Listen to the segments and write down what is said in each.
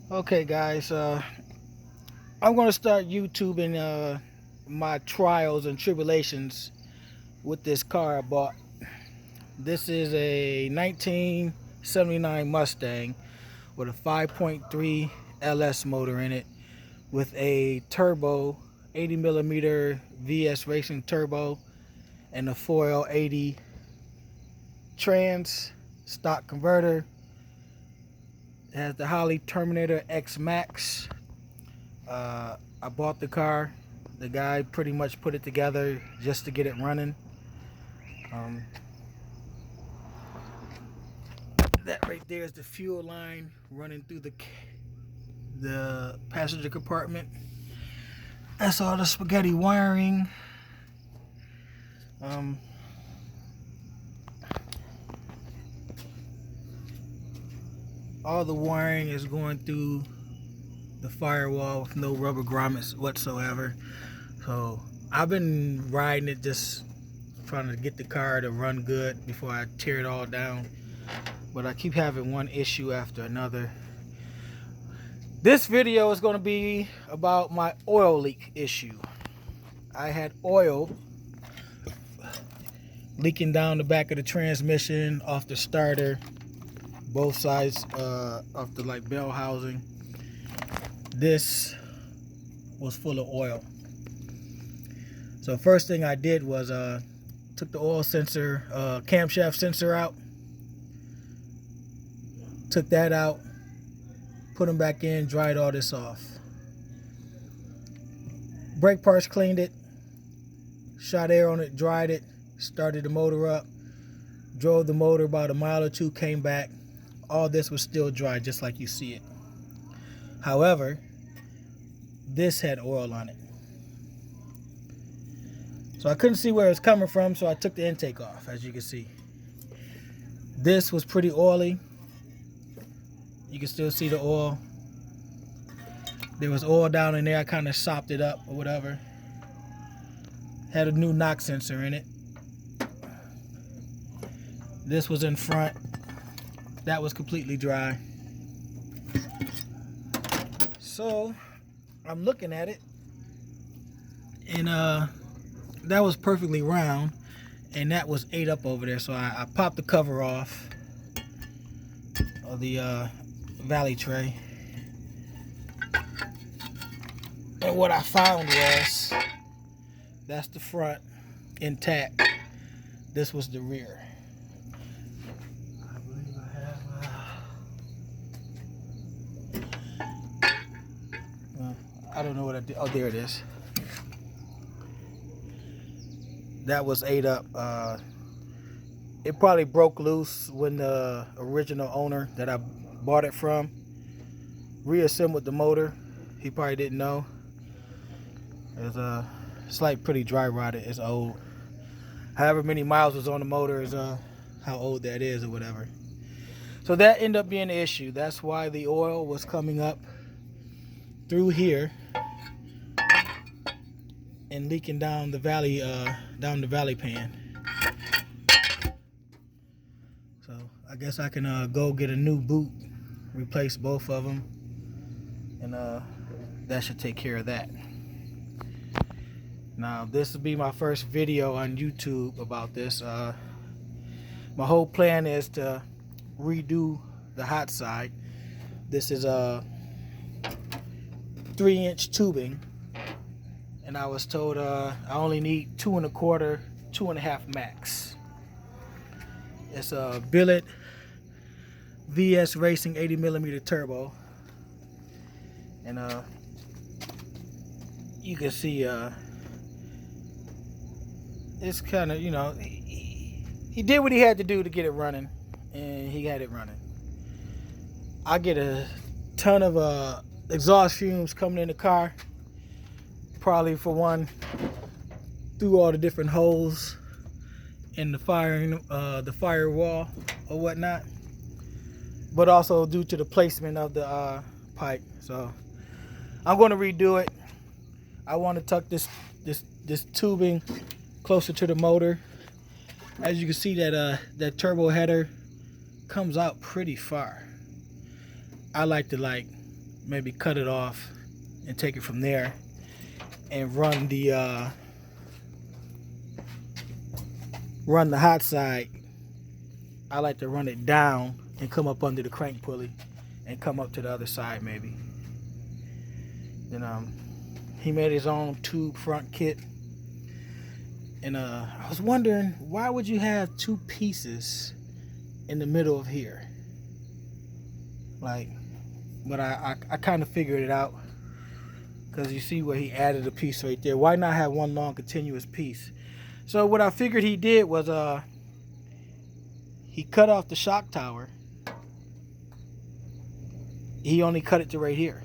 Okay, guys, I'm going to start YouTubing my trials and tribulations with this car I bought. This is a 1979 Mustang with a 5.3 LS motor in it with a turbo 80 millimeter VS Racing turbo and a 4L80 trans stock converter. It has the Holley Terminator X Max. I bought the car. The guy pretty much put it together just to get it running. Um, that right there is the fuel line running through the passenger compartment. That's all the spaghetti wiring. Um, all the wiring is going through the firewall with no rubber grommets whatsoever. So I've been riding it, just trying to get the car to run good before I tear it all down, but I keep having one issue after another. This video is going to be about my oil leak issue. I had oil leaking down the back of the transmission, off the starter, both sides of the bell housing. This was full of oil. So first thing I did was took the oil sensor, camshaft sensor out, took that out, put them back in, dried all this off. Brake parts, cleaned it, shot air on it, dried it, started the motor up, drove the motor about a mile or two, came back. All this was still dry, just like you see it. However, this had oil on it. So I couldn't see where it was coming from, so I took the intake off, as you can see. This was pretty oily. You can still see the oil. There was oil down in there. I kind of sopped it up or whatever. Had a new knock sensor in it. This was in front. That was completely dry. So I'm looking at it, and that was perfectly round, and that was ate up over there. So I popped the cover off of the valley tray, and what I found was that's the front intact. This was the rear. I believe I have I don't know what I did. Oh, there it is. That was ate up. It probably broke loose when the original owner that I bought it from reassembled the motor. He probably didn't know. It's like pretty dry rotted. It's old. However many miles was on the motor is how old that is or whatever. So that ended up being the issue. That's why the oil was coming up through here and leaking down the valley pan. So I guess I can go get a new boot, replace both of them, and that should take care of that. Now this will be my first video on YouTube about this. My whole plan is to redo the hot side. This is a 3-inch tubing, and I was told I only need 2 1/4, 2 1/2 max. It's a billet VS Racing 80 millimeter turbo, and you can see it's kind of, he did what he had to do to get it running, and he had it running. I get a ton of exhaust fumes coming in the car, probably for one, through all the different holes in the firewall or whatnot, but also due to the placement of the pipe. So I'm going to redo it. I want to tuck this tubing closer to the motor. As you can see, that turbo header comes out pretty far. I like to maybe cut it off and take it from there and run the hot side. I like to run it down and come up under the crank pulley and come up to the other side maybe. Then he made his own tube front kit. And I was wondering, why would you have two pieces in the middle of here? Like, but I kind of figured it out, because you see where he added a piece right there. Why not have one long continuous piece? So what I figured he did was he cut off the shock tower. He only cut it to right here.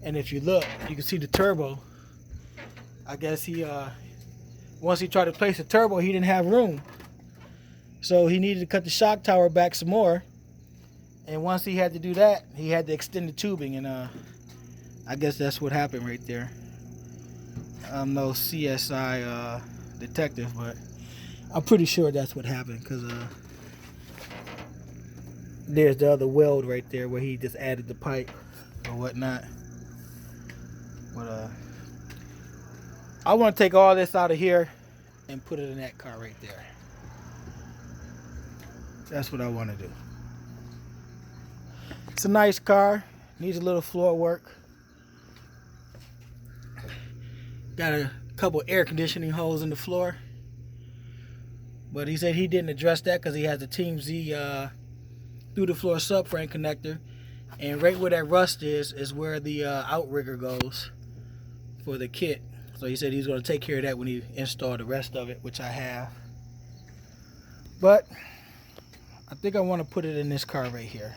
And if you look, you can see the turbo. I guess he once he tried to place the turbo, he didn't have room. So he needed to cut the shock tower back some more. And once he had to do that, he had to extend the tubing, and I guess that's what happened right there. I'm no CSI detective, but I'm pretty sure that's what happened, because there's the other weld right there where he just added the pipe or whatnot. But I want to take all this out of here and put it in that car right there. That's what I want to do. It's a nice car. Needs a little floor work. Got a couple air conditioning holes in the floor. But he said he didn't address that because he has the Team Z through the floor subframe connector. And right where that rust is where the outrigger goes for the kit. So he said he's going to take care of that when he installed the rest of it, which I have. But I think I want to put it in this car right here.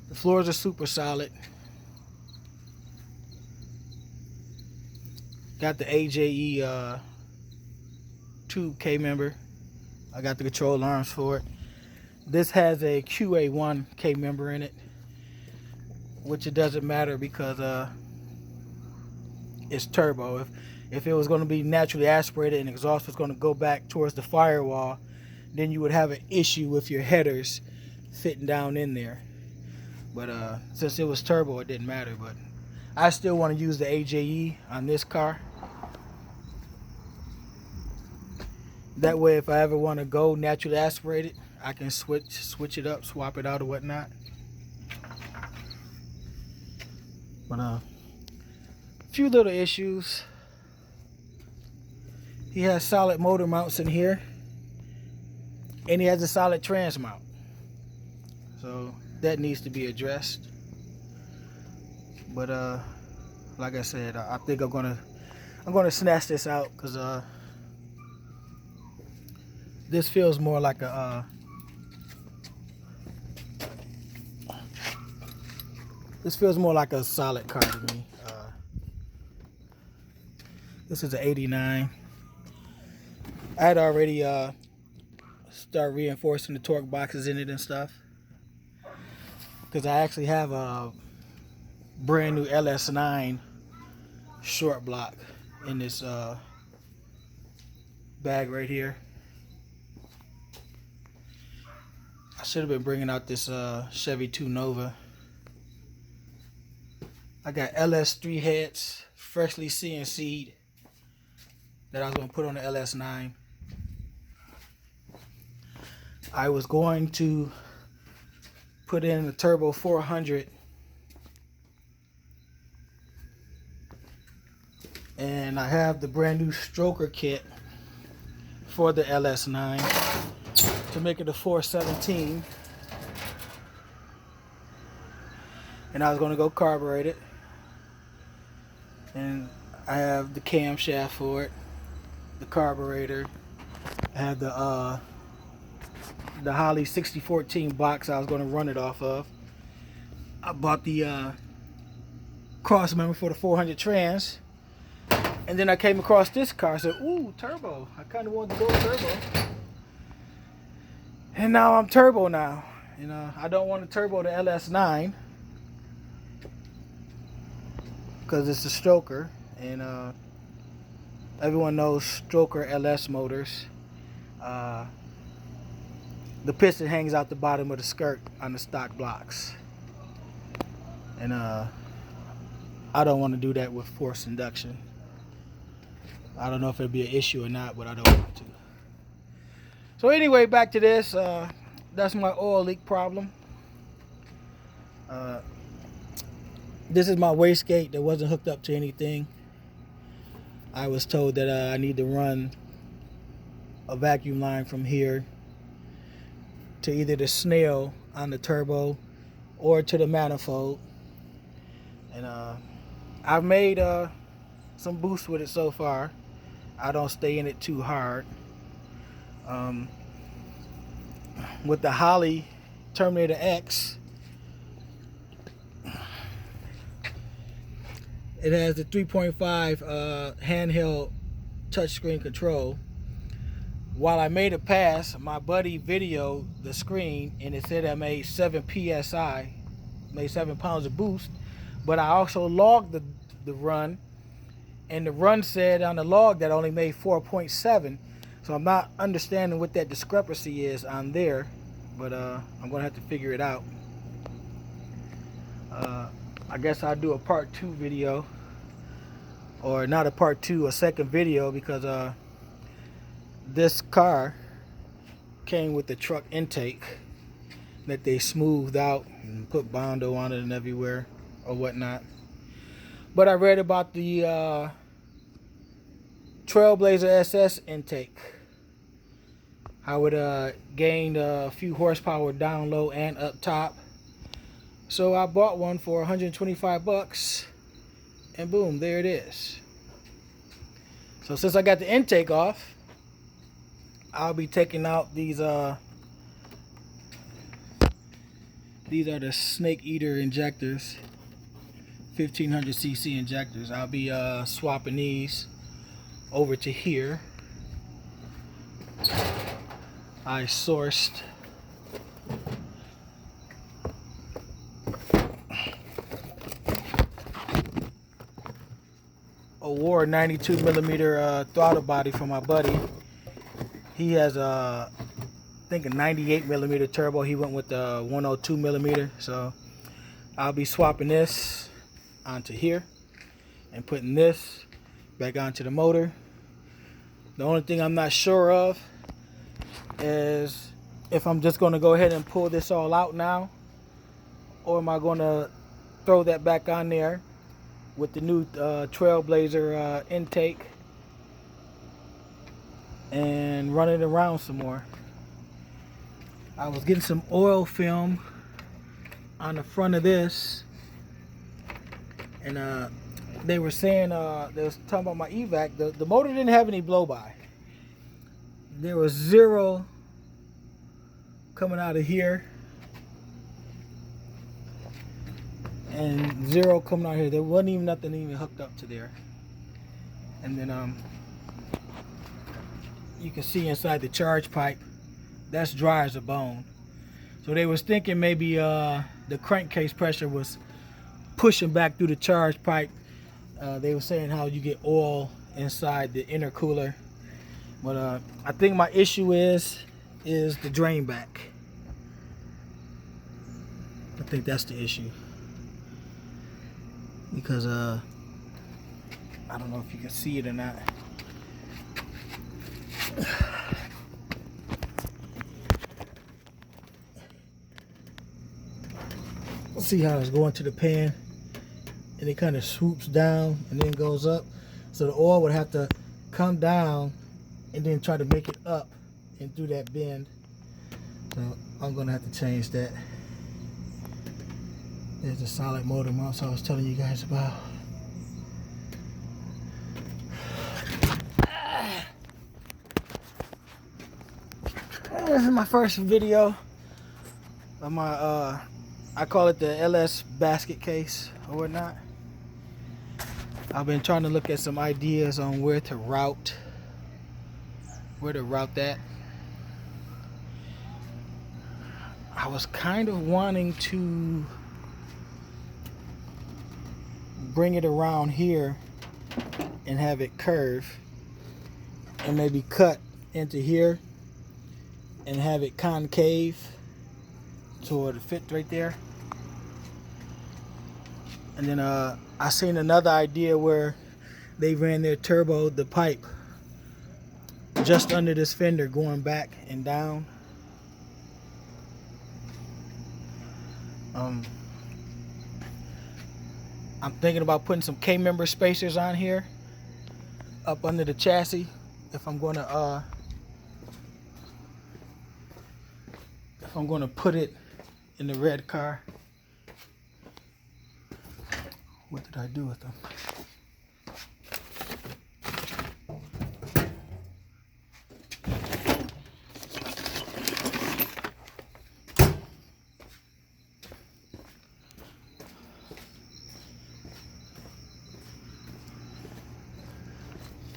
The floors are super solid. Got the AJE tube K member. I got the control arms for it. This has a QA1 K member in it, which it doesn't matter because it's turbo. If it was going to be naturally aspirated and exhaust was going to go back towards the firewall, then you would have an issue with your headers fitting down in there. But since it was turbo, it didn't matter. But I still want to use the AJE on this car. That way, if I ever want to go naturally aspirated, I can switch it up, swap it out or whatnot. But a few little issues. He has solid motor mounts in here, and he has a solid trans mount. So that needs to be addressed. But like I said, I think I'm gonna snatch this out, because this feels more like a solid car to me. This is an 89. I had already started reinforcing the torque boxes in it and stuff, because I actually have a brand new LS9 short block in this bag right here. I should have been bringing out this Chevy 2 Nova. I got LS3 heads, freshly CNC'd, that I was going to put on the LS9. I was going to put in the Turbo 400, and I have the brand new stroker kit for the LS9 to make it a 417, and I was going to go carbureted, and I have the camshaft for it, the carburetor. I have the Holley 6014 box I was going to run it off of. I bought the cross member for the 400 trans, and then I came across this car. I said, ooh, turbo. I kind of wanted to go turbo, and now I'm turbo now. You know, I don't want to turbo the LS9 because it's a stroker, and everyone knows stroker LS motors. The piston hangs out the bottom of the skirt on the stock blocks. And I don't want to do that with forced induction. I don't know if it'll be an issue or not, but I don't want to. So anyway, back to this. That's my oil leak problem. This is my wastegate that wasn't hooked up to anything. I was told that I need to run a vacuum line from here to either the snail on the turbo or to the manifold. And I've made some boost with it so far. I don't stay in it too hard. With the Holley Terminator X, it has the 3.5 handheld touchscreen control. While I made a pass, my buddy videoed the screen and it said I made 7 psi, made 7 pounds of boost. But I also logged the run, and the run said on the log that I only made 4.7. So I'm not understanding what that discrepancy is on there, but I'm gonna have to figure it out. I guess I'll do a part 2 video, or not a part 2, a second video, because this car came with the truck intake that they smoothed out and put Bondo on it and everywhere or whatnot. But I read about the Trailblazer SS intake, how it gained a few horsepower down low and up top. So I bought one for 125 bucks, and boom, there it is. So since I got the intake off, I'll be taking out these are the Snake Eater injectors, 1500cc injectors. I'll be swapping these over to here. I sourced a War 92mm throttle body from my buddy. He has I think a 98mm turbo. He went with the 102mm. So I'll be swapping this onto here and putting this back onto the motor. The only thing I'm not sure of is if I'm just going to go ahead and pull this all out now, or am I going to throw that back on there with the new Trailblazer intake and run it around some more. I was getting some oil film on the front of this, and they were saying, they was talking about my evac, the motor didn't have any blow-by. There was 0 coming out of here and 0 coming out here. There wasn't even nothing even hooked up to there. And then you can see inside the charge pipe, that's dry as a bone. So they was thinking maybe the crankcase pressure was pushing back through the charge pipe. They were saying how you get oil inside the intercooler. But I think my issue is the drain back. I think that's the issue. Because I don't know if you can see it or not. See how it's going to the pan, and it kind of swoops down and then goes up. So the oil would have to come down and then try to make it up and through that bend. So I'm gonna have to change that. There's the solid motor mounts I was telling you guys about. This is my first video of my I call it the LS basket case or whatnot. I've been trying to look at some ideas on where to route that. I was kind of wanting to bring it around here and have it curve and maybe cut into here and have it concave so it fit right there. And then I seen another idea where they ran their turbo, the pipe, just under this fender going back and down. I'm thinking about putting some K-member spacers on here up under the chassis if I'm going to put it in the red car. What did I do with them?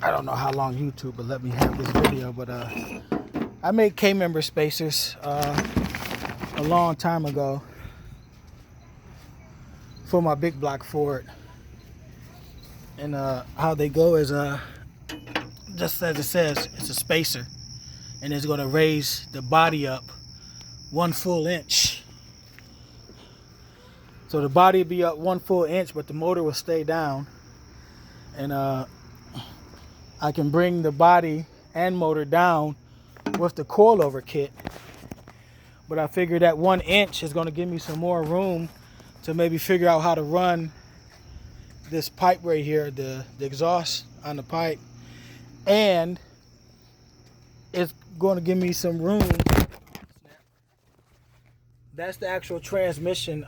I don't know how long YouTube will let me have this video, but I made K-member spacers a long time ago for my big block Ford. And how they go is just as it says, it's a spacer, and it's going to raise the body up 1 full inch. So the body will be up 1 full inch, but the motor will stay down. And I can bring the body and motor down with the coilover kit. But I figured that 1 inch is going to give me some more room to maybe figure out how to run this pipe right here, the exhaust on the pipe. And it's going to give me some room. That's the actual transmission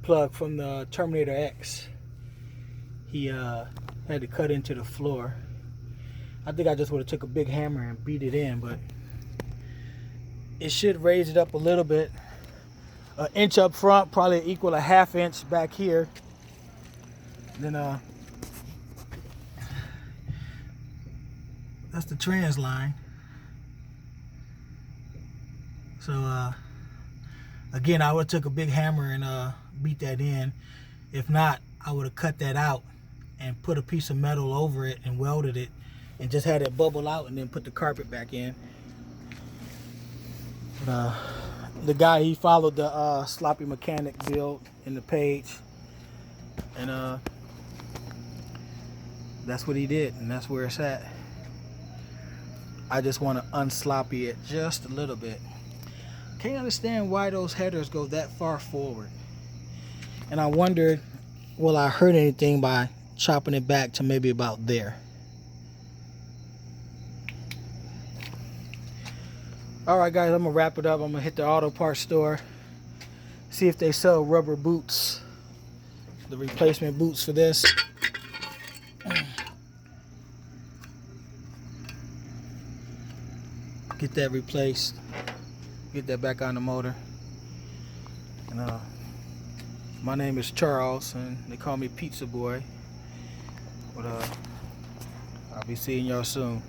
plug from the Terminator X. He had to cut into the floor. I think I just would have took a big hammer and beat it in, but it should raise it up a little bit. 1 inch up front, probably equal a 1/2 inch back here. Then that's the trans line. So again, I would have took a big hammer and beat that in. If not, I would have cut that out and put a piece of metal over it and welded it and just had it bubble out and then put the carpet back in. The guy, he followed the sloppy mechanic build in the page, and that's what he did, and that's where it's at. I just want to unsloppy it just a little bit. Can't understand why those headers go that far forward, and I wondered, will I hurt anything by chopping it back to maybe about there? Alright guys, I'm gonna wrap it up. I'm gonna hit the auto parts store, see if they sell rubber boots, the replacement boots for this. Get that replaced, get that back on the motor. And my name is Charles, and they call me Pizza Boy. But I'll be seeing y'all soon.